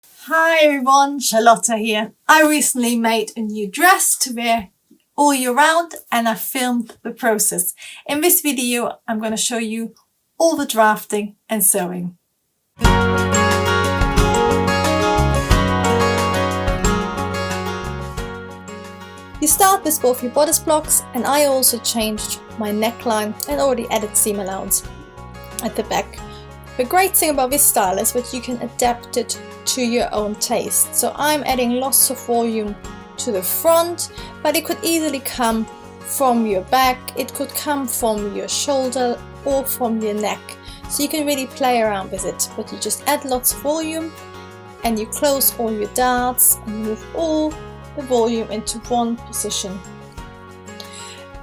Hi everyone, Charlotta here. I recently made a new dress to wear all year round and I filmed the process. In this video I'm going to show you all the drafting and sewing. You start with both your bodice blocks, and I also changed my neckline and already added seam allowance at the back. The great thing about this style is that you can adapt it to your own taste. So I'm adding lots of volume to the front, but it could easily come from your back, it could come from your shoulder or from your neck. So you can really play around with it, but you just add lots of volume and you close all your darts and move all the volume into one position.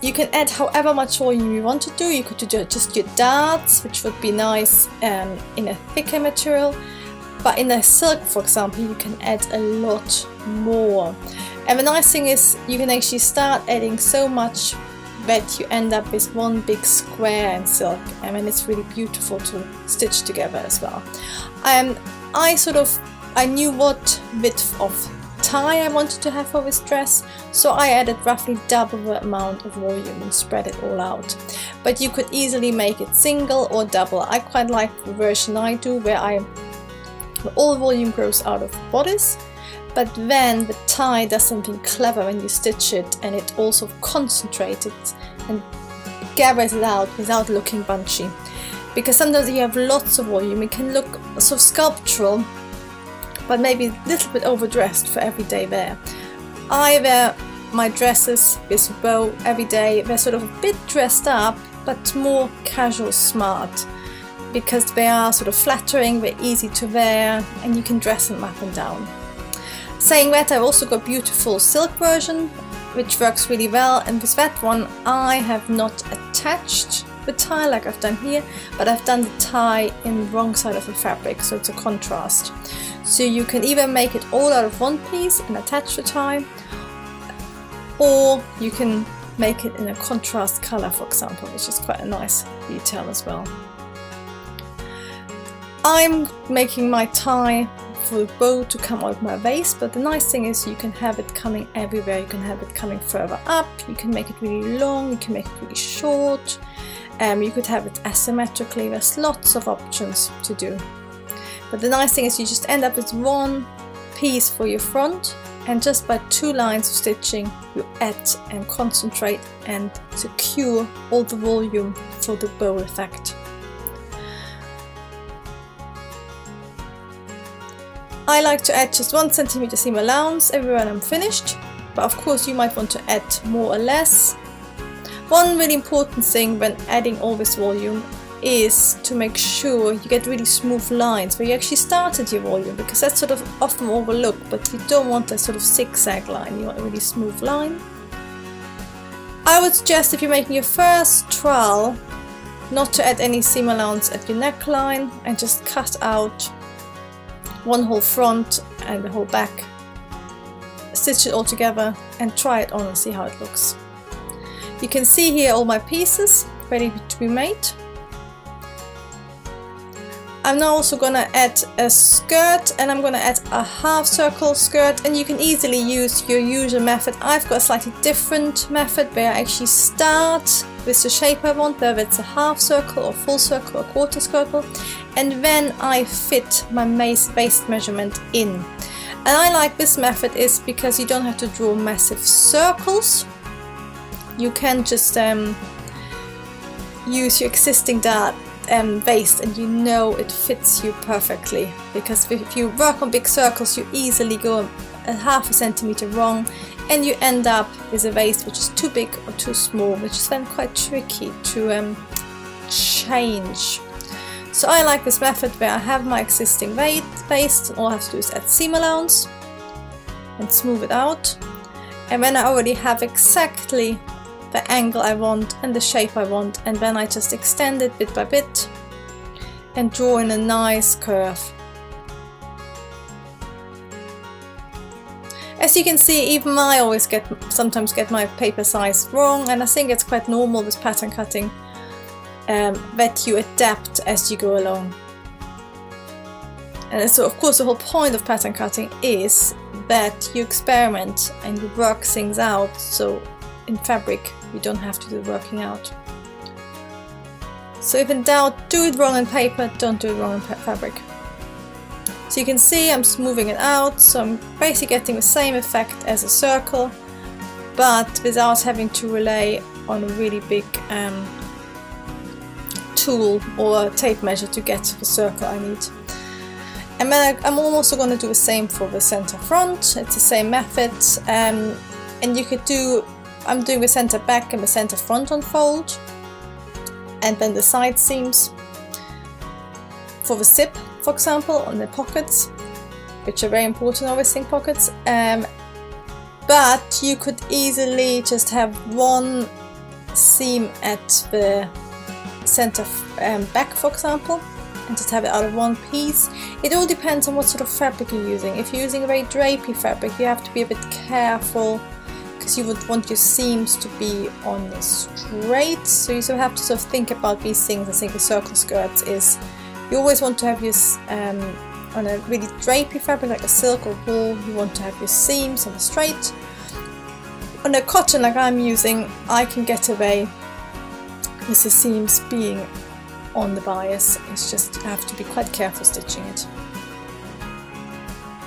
You can add however much volume you want to do. You could do just your darts, which would be nice in a thicker material, but in a silk, for example, you can add a lot more. And the nice thing is you can actually start adding so much that you end up with one big square in silk, and then it's really beautiful to stitch together as well. I knew what width of tie I wanted to have for this dress, so I added roughly double the amount of volume and spread it all out. But you could easily make it single or double. I quite like the version I do, where all volume grows out of the bodice, but then the tie does something clever when you stitch it, and it also concentrates it and gathers it out without looking bunchy. Because sometimes you have lots of volume, it can look sort of sculptural, but maybe a little bit overdressed for everyday wear. I wear my dresses with bow every day. They're sort of a bit dressed up, but more casual smart, because they are sort of flattering, they're easy to wear, and you can dress them up and down. Saying that, I've also got a beautiful silk version, which works really well, and with that one I have not attached the tie like I've done here, but I've done the tie in the wrong side of the fabric, so it's a contrast. So you can either make it all out of one piece and attach the tie, or you can make it in a contrast color, for example, which is quite a nice detail as well. I'm making my tie for the bow to come out of my waist, but the nice thing is you can have it coming everywhere. You can have it coming further up, you can make it really long, you can make it really short, you could have it asymmetrically. There's lots of options to do. But the nice thing is you just end up with one piece for your front, and just by 2 lines of stitching you add and concentrate and secure all the volume for the bow effect. I like to add just 1 centimeter seam allowance everywhere I'm finished, but of course you might want to add more or less. One really important thing when adding all this volume is to make sure you get really smooth lines where you actually started your volume, because that's sort of often overlooked, but you don't want a sort of zigzag line, you want a really smooth line. I would suggest, if you're making your first trowel, not to add any seam allowance at your neckline, and just cut out one whole front and the whole back, stitch it all together and try it on and see how it looks. You can see here all my pieces ready to be made. I'm now also going to add a skirt, and I'm going to add a half circle skirt, and you can easily use your usual method. I've got a slightly different method where I actually start with the shape I want, whether it's a half circle or full circle or quarter circle, and then I fit my waist measurement in. And I like this method is because you don't have to draw massive circles. You can just use your existing waist, and you know it fits you perfectly, because if you work on big circles you easily go a half a centimeter wrong and you end up with a waist which is too big or too small, which is then quite tricky to change. So I like this method where I have my existing waist, and all I have to do is add seam allowance and smooth it out, and then I already have exactly the angle I want and the shape I want, and then I just extend it bit by bit and draw in a nice curve. As you can see, even I always sometimes get my paper size wrong, and I think it's quite normal with pattern cutting that you adapt as you go along. And so of course the whole point of pattern cutting is that you experiment and you work things out, so in fabric you don't have to do the working out. So if in doubt, do it wrong on paper, don't do it wrong on fabric. So you can see I'm smoothing it out, so I'm basically getting the same effect as a circle, but without having to rely on a really big tool or tape measure to get the circle I need. And then I'm also going to do the same for the center front. It's the same method, and you could do, I'm doing the center back and the center front unfold, and then the side seams for the zip, for example, on the pockets, which are very important, always think pockets. But you could easily just have one seam at the center back, for example, and just have it out of one piece. It all depends on what sort of fabric you're using. If you're using a very drapey fabric, you have to be a bit careful, because you would want your seams to be on the straight. So you sort of have to sort of think about these things. I think with circle skirts is you always want to have your on a really drapey fabric like a silk or wool, you want to have your seams on the straight. On a cotton like I'm using, I can get away with the seams being on the bias. It's just, I have to be quite careful stitching it.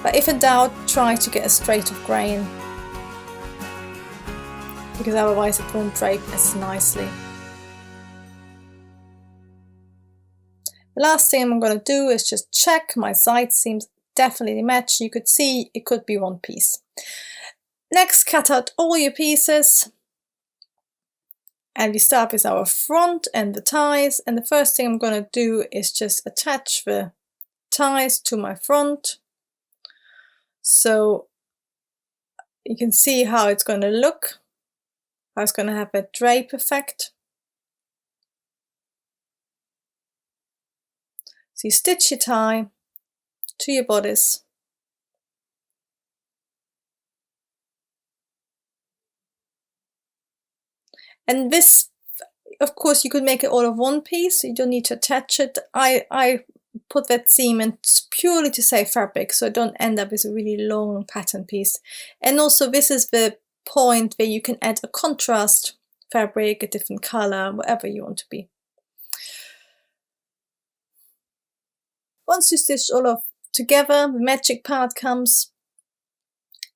But if in doubt, try to get a straight of grain, because otherwise it won't drape as nicely. The last thing I'm going to do is just check my side seams definitely match. You could see it could be one piece. Next, cut out all your pieces, and we start with our front and the ties. And the first thing I'm going to do is just attach the ties to my front, so you can see how it's going to look, how it's going to have a drape effect. So you stitch your tie to your bodice, and this, of course, you could make it all of one piece, so you don't need to attach it. I put that seam in purely to save fabric, so I don't end up with a really long pattern piece. And also this is the point where you can add a contrast fabric, a different color, whatever you want to be. Once you stitch all of together, the magic part comes.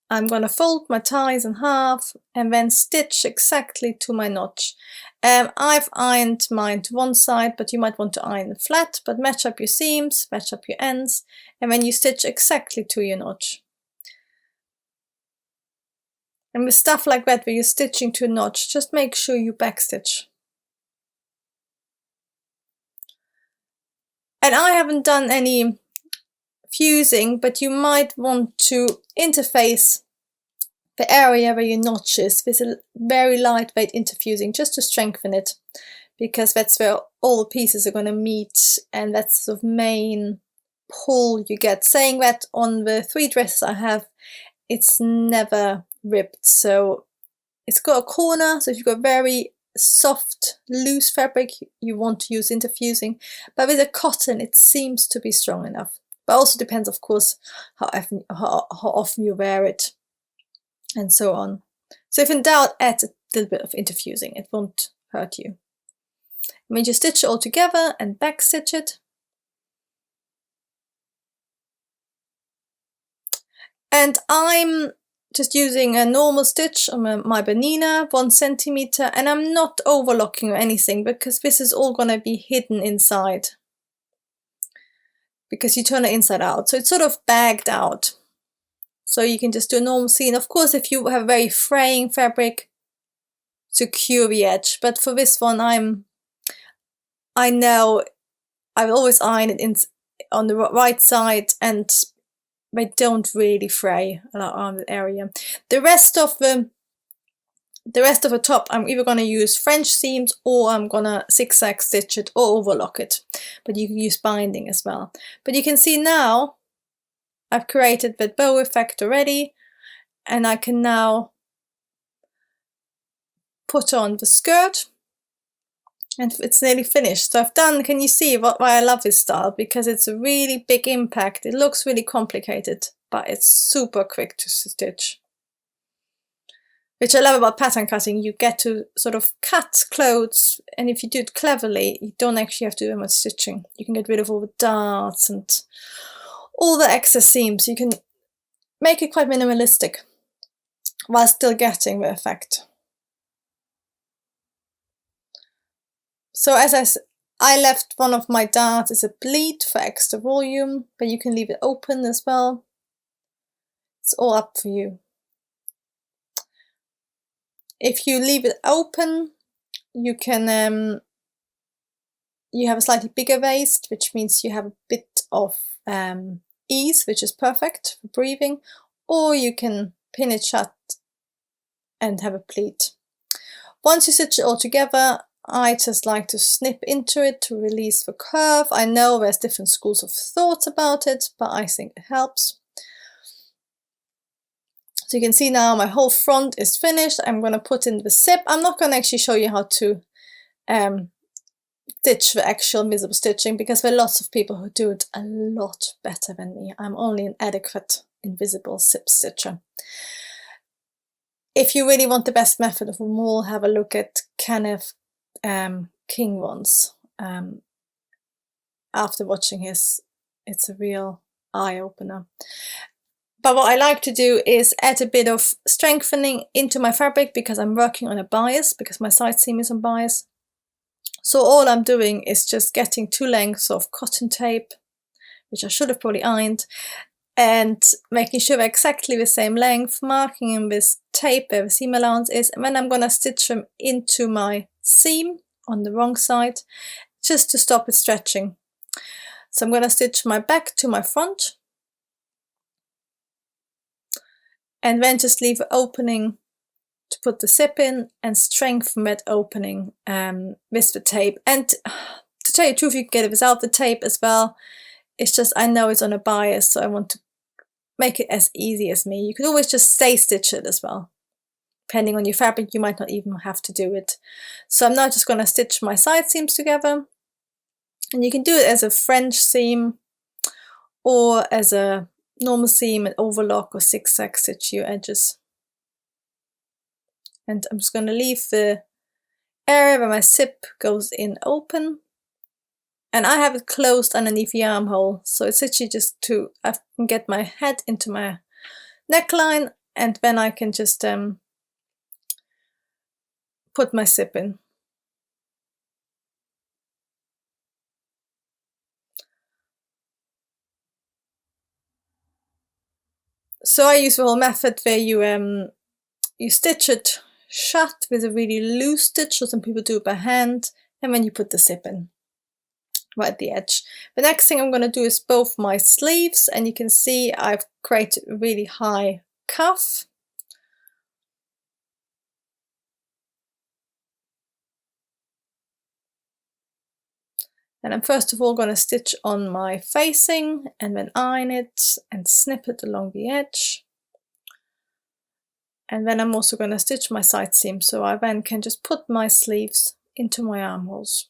I'm going to fold my ties in half and then stitch exactly to my notch. I've ironed mine to one side, but you might want to iron it flat, but match up your seams, match up your ends, and then you stitch exactly to your notch. And with stuff like that where you're stitching to a notch, just make sure you backstitch. And I haven't done any fusing, but you might want to interface the area where your notch is with a very lightweight interfusing, just to strengthen it, because that's where all the pieces are going to meet, and that's the main pull you get. Saying that, on the 3 dresses I have, it's never ripped, so it's got a corner. So if you've got very soft loose fabric, you want to use interfusing, but with a cotton it seems to be strong enough. But also depends, of course, how often you wear it and so on. So if in doubt, add a little bit of interfusing, it won't hurt you. And then you stitch it all together and back stitch it. And I'm just using a normal stitch on my Bernina, 1 centimeter, and I'm not overlocking or anything, because this is all going to be hidden inside, because you turn it inside out, so it's sort of bagged out. So you can just do a normal seam. Of course, if you have very fraying fabric, secure the edge, but for this one I know I always iron it on the right side, and they don't really fray around the area. The rest of the top, I'm either going to use French seams, or I'm going to zigzag stitch it or overlock it. But you can use binding as well. But you can see now I've created that bow effect already, and I can now put on the skirt. And it's nearly finished. So I've done, can you see why I love this style? Because it's a really big impact. It looks really complicated, but it's super quick to stitch. Which I love about pattern cutting. You get to sort of cut clothes, and if you do it cleverly, you don't actually have to do much stitching. You can get rid of all the darts and all the excess seams. You can make it quite minimalistic while still getting the effect. So as I left one of my darts as a pleat for extra volume, but you can leave it open as well. It's all up for you. If you leave it open, you can you have a slightly bigger waist, which means you have a bit of ease, which is perfect for breathing, or you can pin it shut and have a pleat. Once you stitch it all together, I just like to snip into it to release the curve. I know there's different schools of thought about it, but I think it helps. So you can see now my whole front is finished. I'm going to put in the zip. I'm not going to actually show you how to stitch the actual visible stitching, because there are lots of people who do it a lot better than me. I'm only an adequate invisible zip stitcher. If you really want the best method of them all, have a look at Kenneth King ones. After watching his, it's a real eye-opener. But what I like to do is add a bit of strengthening into my fabric, because I'm working on a bias, because my side seam is on bias. So all I'm doing is just getting 2 lengths of cotton tape, which I should have probably ironed, and making sure they're exactly the same length, marking them with tape where the seam allowance is, and then I'm going to stitch them into my seam on the wrong side, just to stop it stretching. So I'm going to stitch my back to my front, and then just leave an opening to put the zip in and strengthen that opening with the tape. And to tell you the truth, you can get it without the tape as well. It's just, I know it's on a bias, so I want to make it as easy as me. You could always just stay stitch it as well. Depending on your fabric, you might not even have to do it. So I'm now just going to stitch my side seams together. And you can do it as a French seam or as a normal seam and overlock or zigzag stitch your edges. And I'm just going to leave the area where my zip goes in open. And I have it closed underneath the armhole, so it's literally just I can get my head into my neckline, and then I can just put my zip in. So I use the whole method where you stitch it shut with a really loose stitch, so some people do it by hand, and then you put the zip in right at the edge. The next thing I'm going to do is both my sleeves, and you can see I've created a really high cuff. And I'm first of all going to stitch on my facing and then iron it and snip it along the edge. And then I'm also going to stitch my side seam, so I then can just put my sleeves into my armholes.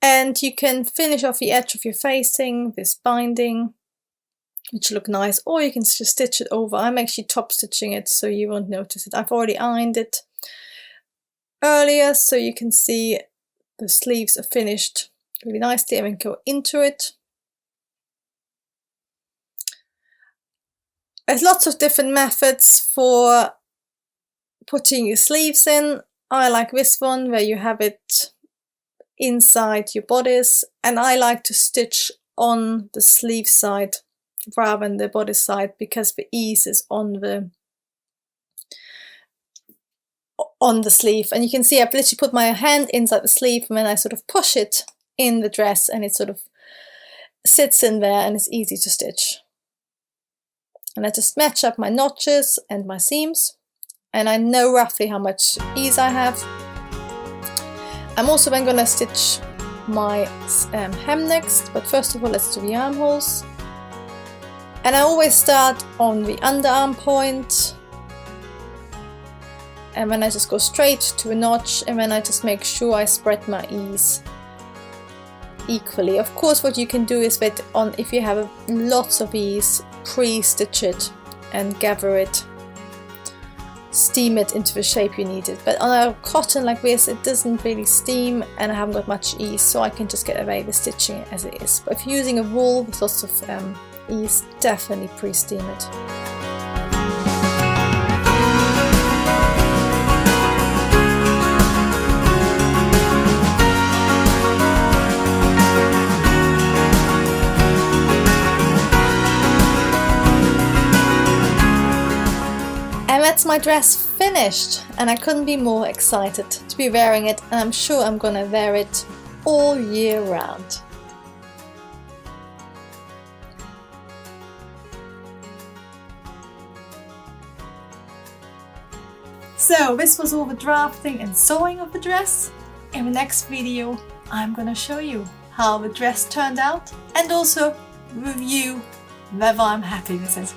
And you can finish off the edge of your facing with binding, which look nice, or you can just stitch it over. I'm actually top stitching it, so you won't notice it. I've already ironed it earlier, so you can see the sleeves are finished really nicely, and then go into it. There's lots of different methods for putting your sleeves in. I like this one where you have it inside your bodice, and I like to stitch on the sleeve side rather than the bodice side, because the ease is on the sleeve. And you can see I've literally put my hand inside the sleeve, and then I sort of push it in the dress, and it sort of sits in there, and it's easy to stitch. And I just match up my notches and my seams, and I know roughly how much ease I have. I'm also then going to stitch my hem next, but first of all let's do the armholes. And I always start on the underarm point and then I just go straight to a notch, and then I just make sure I spread my ease equally. Of course, what you can do is that if you have lots of ease, pre-stitch it and gather it, steam it into the shape you need it. But on a cotton like this, it doesn't really steam and I haven't got much ease, so I can just get away with stitching as it is. But if you're using a wool with lots of ease, definitely pre-steam it. And that's my dress finished, and I couldn't be more excited to be wearing it, and I'm sure I'm gonna wear it all year round. So this was all the drafting and sewing of the dress. In the next video I'm gonna show you how the dress turned out and also review whether I'm happy with it.